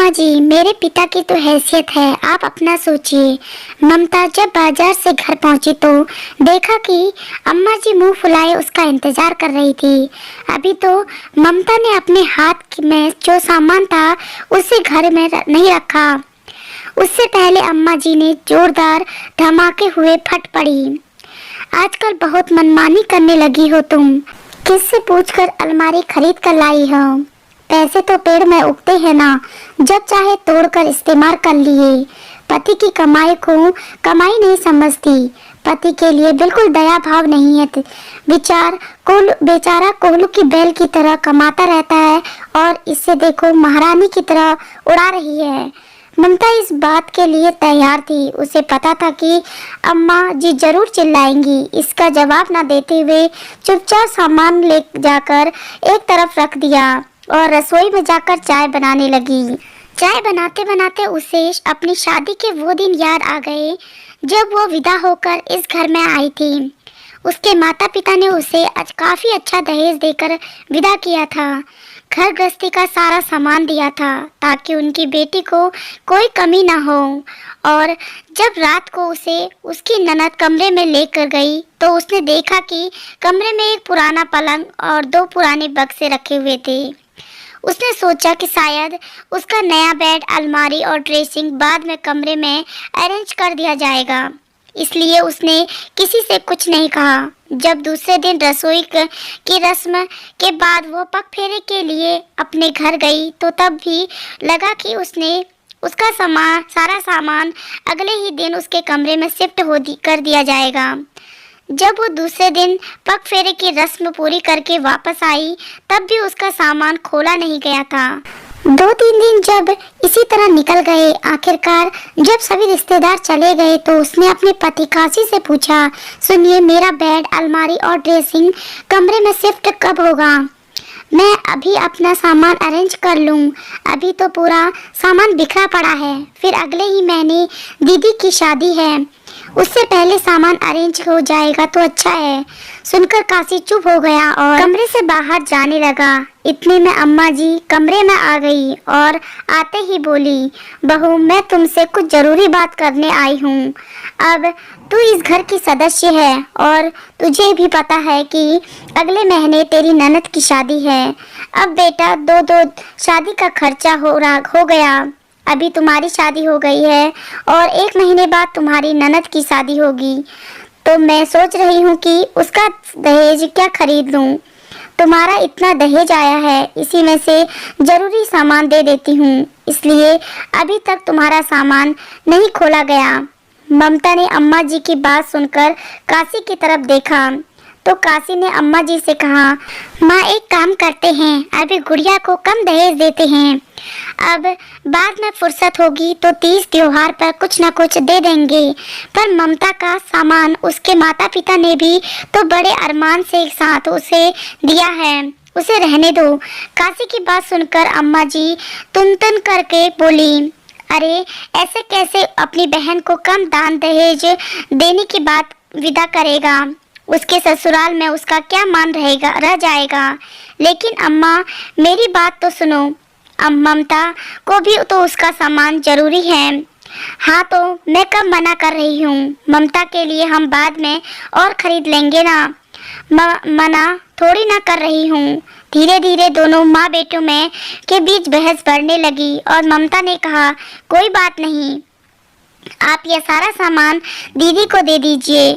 अम्मा जी, मेरे पिता की तो हैसियत है, आप अपना सोचिए। ममता जब बाजार से घर पहुंची तो देखा कि अम्मा जी मुंह फुलाए उसका इंतजार कर रही थी। अभी तो ममता ने अपने हाथ में जो सामान था उसे घर में नहीं रखा। उससे पहले अम्मा जी ने जोरदार धमाके हुए फट पड़ी। आजकल बहुत मनमानी करने लगी हो तुम। किससे पूछकर अलमारी खरीद कर लाई हो? पैसे तो पेड़ में उगते हैं ना, जब चाहे तोड़कर इस्तेमाल कर लिए। पति की कमाई को कमाई नहीं समझती। पति के लिए बिल्कुल दया भाव नहीं है। बेचारा कोल्हू की बैल की तरह कमाता रहता है और इससे देखो महारानी की तरह उड़ा रही है। ममता इस बात के लिए तैयार थी। उसे पता था कि अम्मा जी जरूर चिल्लाएंगी। इसका जवाब न देते हुए चुपचाप सामान ले जाकर एक तरफ रख दिया और रसोई में जाकर चाय बनाने लगी। चाय बनाते बनाते उसे अपनी शादी के वो दिन याद आ गए जब वो विदा होकर इस घर में आई थी। उसके माता पिता ने उसे आज काफी अच्छा दहेज देकर विदा किया था। घर गृहस्थी का सारा सामान दिया था ताकि उनकी बेटी को कोई कमी ना हो। और जब रात को उसे उसकी ननद कमरे में लेकर गई तो उसने देखा कि कमरे में एक पुराना पलंग और 2 पुराने बक्से रखे हुए थे। उसने सोचा कि शायद उसका नया बेड, अलमारी और ड्रेसिंग बाद में कमरे में अरेंज कर दिया जाएगा, इसलिए उसने किसी से कुछ नहीं कहा। जब दूसरे दिन रसोई की रस्म के बाद वो पग फेरे के लिए अपने घर गई तो तब भी लगा कि उसने उसका सारा सामान अगले ही दिन उसके कमरे में शिफ्ट कर दिया जाएगा। जब वो दूसरे दिन पग फेरे की रस्म पूरी करके वापस आई तब भी उसका सामान खोला नहीं गया था। 2-3 दिन जब इसी तरह निकल गए, आखिरकार जब सभी रिश्तेदार चले गए तो उसने अपने पति काशी से पूछा, सुनिए, मेरा बेड, अलमारी और ड्रेसिंग कमरे में शिफ्ट कब होगा? मैं अभी अपना सामान अरेंज कर लूँ। अभी तो पूरा सामान बिखरा पड़ा है। फिर अगले ही महीने दीदी की शादी है, उससे पहले सामान अरेंज हो जाएगा तो अच्छा है। सुनकर काशी चुप हो गया और कमरे से बाहर जाने लगा। इतने में अम्मा जी कमरे में आ गई और आते ही बोली, बहू, मैं तुमसे कुछ जरूरी बात करने आई हूँ। अब तू इस घर की सदस्य है और तुझे भी पता है कि अगले महीने तेरी ननद की शादी है। अब बेटा, दो शादी का खर्चा हो गया। अभी तुम्हारी शादी हो गई है और 1 महीने बाद तुम्हारी ननद की शादी होगी, तो मैं सोच रही हूँ कि उसका दहेज क्या खरीद लूँ। तुम्हारा इतना दहेज आया है, इसी में से जरूरी सामान दे देती हूँ, इसलिए अभी तक तुम्हारा सामान नहीं खोला गया। ममता ने अम्मा जी की बात सुनकर काशी की तरफ देखा तो काशी ने अम्मा जी से कहा, माँ, एक काम करते हैं, अभी गुड़िया को कम दहेज देते हैं। अब बाद में फुर्सत होगी तो 30 त्योहार पर कुछ न कुछ दे देंगे। पर ममता का सामान उसके माता पिता ने भी तो बड़े अरमान से एक साथ उसे दिया है, उसे रहने दो। काशी की बात सुनकर अम्मा जी तुन करके बोली, अरे ऐसे कैसे अपनी बहन को कम दान दहेज देने की बात विदा करेगा? उसके ससुराल में उसका क्या मान रह जाएगा। लेकिन अम्मा, मेरी बात तो सुनो, ममता को भी तो उसका सामान जरूरी है। हाँ, तो मैं कब मना कर रही हूँ? ममता के लिए हम बाद में और खरीद लेंगे ना। मना थोड़ी ना कर रही हूँ। धीरे धीरे दोनों माँ बेटों में के बीच बहस बढ़ने लगी और ममता ने कहा, कोई बात नहीं, आप ये सारा सामान दीदी को दे दीजिए,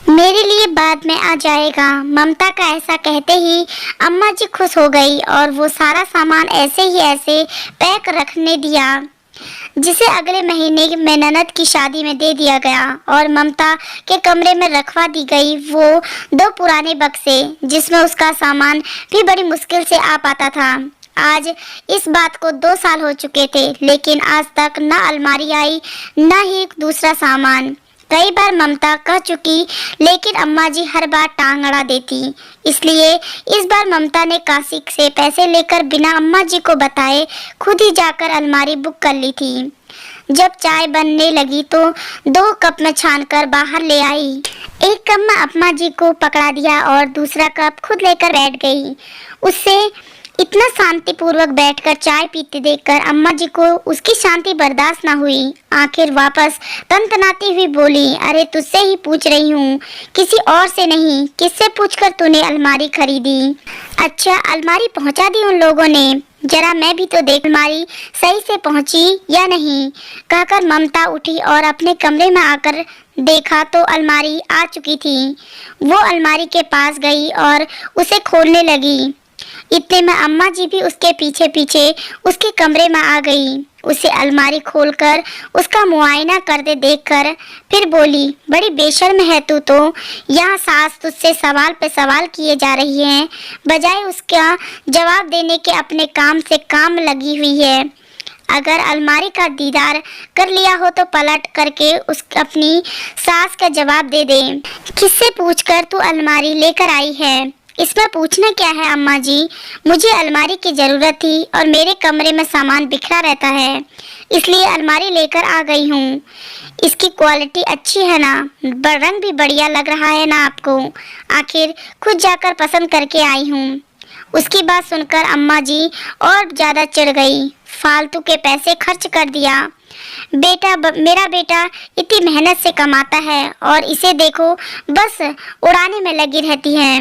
मेरे लिए बाद में आ जाएगा। ममता का ऐसा कहते ही अम्मा जी खुश हो गई और वो सारा सामान ऐसे पैक रखने दिया, जिसे अगले महीने में ननद की शादी में दे दिया गया और ममता के कमरे में रखवा दी गई वो 2 पुराने बक्से, जिसमें उसका सामान भी बड़ी मुश्किल से आ पाता था। आज इस बात को 2 साल हो चुके थे, लेकिन आज तक न अलमारी आई न ही दूसरा सामान। कई बार ममता कह चुकी, लेकिन अम्मा जी हर बार टांग अड़ा देती। इसलिए इस बार ममता ने काशी से पैसे लेकर बिना अम्मा जी को बताए खुद ही जाकर अलमारी बुक कर ली थी। जब चाय बनने लगी तो 2 कप में छानकर बाहर ले आई। एक कप में अम्मा जी को पकड़ा दिया और दूसरा कप खुद लेकर बैठ गई। उससे इतना शांतिपूर्वक बैठकर चाय पीते देखकर अम्मा जी को उसकी शांति बर्दाश्त ना हुई। आखिर वापस तनतनाती हुई बोली, अरे तुझसे ही पूछ रही हूँ, किसी और से नहीं। किससे पूछकर तूने अलमारी खरीदी? अच्छा, अलमारी पहुँचा दी उन लोगों ने? जरा मैं भी तो देख अलमारी सही से पहुँची या नहीं। कहकर ममता उठी और अपने कमरे में आकर देखा तो अलमारी आ चुकी थी। वो अलमारी के पास गई और उसे खोलने लगी। इतने में अम्मा जी भी उसके पीछे पीछे उसके कमरे में आ गई। उसे अलमारी खोलकर उसका मुआयना करते देखकर फिर बोली, बड़ी बेशर्म है तू तो। यहाँ सास तुझसे सवाल पे सवाल किए जा रही है, बजाय उसका जवाब देने के अपने काम से काम लगी हुई है। अगर अलमारी का दीदार कर लिया हो तो पलट करके उस अपनी सास का जवाब दे दे। किससे पूछकर तू अलमारी लेकर आई है? इसमें पूछना क्या है अम्मा जी, मुझे अलमारी की ज़रूरत थी और मेरे कमरे में सामान बिखरा रहता है, इसलिए अलमारी लेकर आ गई हूँ। इसकी क्वालिटी अच्छी है ना? रंग भी बढ़िया लग रहा है ना आपको? आखिर खुद जाकर पसंद करके आई हूँ। उसकी बात सुनकर अम्मा जी और ज़्यादा चिढ़ गई। फालतू के पैसे खर्च कर दिया। मेरा बेटा इतनी मेहनत से कमाता है और इसे देखो बस उड़ाने में लगी रहती है।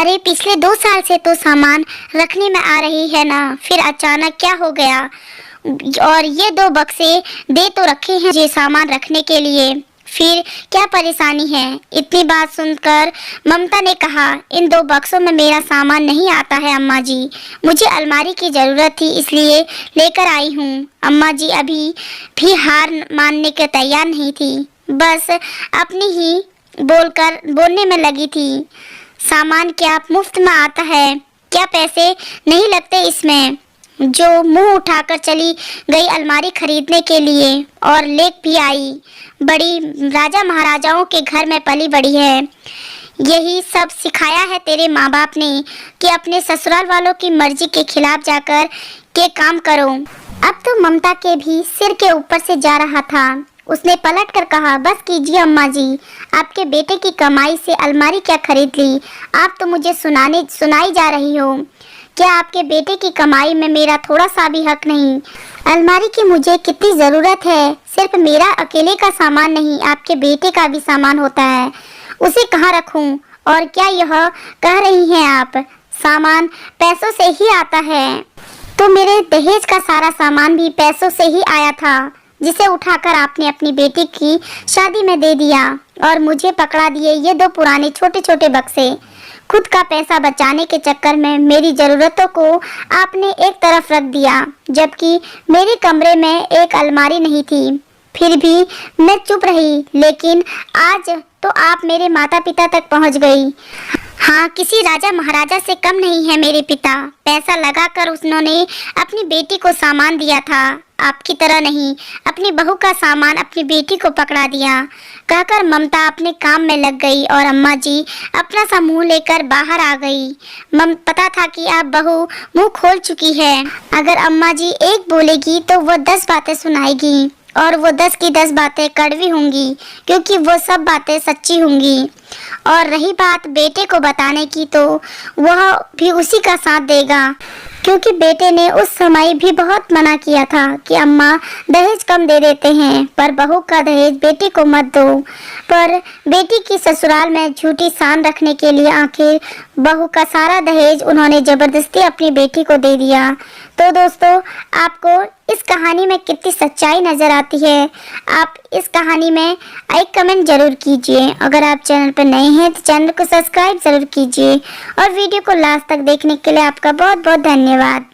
अरे पिछले 2 साल से तो सामान रखने में आ रही है ना, फिर अचानक क्या हो गया? और ये 2 बक्से दे तो रखे हैं ये सामान रखने के लिए, फिर क्या परेशानी है? इतनी बात सुनकर ममता ने कहा, इन 2 बक्सों में मेरा सामान नहीं आता है अम्मा जी, मुझे अलमारी की ज़रूरत थी इसलिए लेकर आई हूँ। अम्मा जी अभी भी हार मानने के तैयार नहीं थी, बस अपनी ही बोलने में लगी थी। सामान क्या मुफ्त में आता है? क्या पैसे नहीं लगते इसमें? जो मुंह उठाकर चली गई अलमारी खरीदने के लिए और ले भी आई। बड़ी राजा महाराजाओं के घर में पली बड़ी है। यही सब सिखाया है तेरे माँ बाप ने कि अपने ससुराल वालों की मर्जी के खिलाफ जाकर के काम करो। अब तो ममता के भी सिर के ऊपर से जा रहा था। उसने पलट कर कहा, बस कीजिए अम्मा जी, आपके बेटे की कमाई से अलमारी क्या खरीद ली? आप तो मुझे सुनाई जा रही हो। क्या आपके बेटे की कमाई में मेरा थोड़ा सा भी हक नहीं? अलमारी की मुझे कितनी ज़रूरत है। सिर्फ मेरा अकेले का सामान नहीं, आपके बेटे का भी सामान होता है। उसे कहाँ रखूं? और क्या यह कह रही हैं आप सामान पैसों से ही आता है? तो मेरे दहेज का सारा सामान भी पैसों से ही आया था, जिसे उठाकर आपने अपनी बेटी की शादी में दे दिया और मुझे पकड़ा दिए ये 2 पुराने छोटे छोटे बक्से। खुद का पैसा बचाने के चक्कर में मेरी ज़रूरतों को आपने एक तरफ रख दिया, जबकि मेरे कमरे में एक अलमारी नहीं थी। फिर भी मैं चुप रही, लेकिन आज तो आप मेरे माता पिता तक पहुंच गई। हाँ, किसी राजा महाराजा से कम नहीं है मेरे पिता। पैसा लगाकर उन्होंने अपनी बेटी को सामान दिया था, आपकी तरह नहीं। अपनी बहू का सामान अपनी बेटी को पकड़ा दिया। कहकर ममता अपने काम में लग गई और अम्मा जी अपना सा मुंह लेकर बाहर आ गई। पता था कि अब बहू मुंह खोल चुकी है। अगर अम्मा जी एक बोलेगी तो वो 10 बातें सुनाएगी और वो 10 की 10 बातें कड़वी होंगी, क्योंकि वो सब बातें सच्ची होंगी। और रही बात बेटे को बताने की, तो वह भी उसी का साथ देगा, क्योंकि बेटे ने उस समय भी बहुत मना किया था कि अम्मा दहेज कम दे देते हैं, पर बहू का दहेज बेटी को मत दो। पर बेटी की ससुराल में झूठी शान रखने के लिए आखिर बहू का सारा दहेज उन्होंने जबरदस्ती अपनी बेटी को दे दिया। तो दोस्तों, आपको इस कहानी में कितनी सच्चाई नज़र आती है? आप इस कहानी में एक कमेंट ज़रूर कीजिए। अगर आप चैनल पर नए हैं तो चैनल को सब्सक्राइब ज़रूर कीजिए और वीडियो को लास्ट तक देखने के लिए आपका बहुत बहुत धन्यवाद।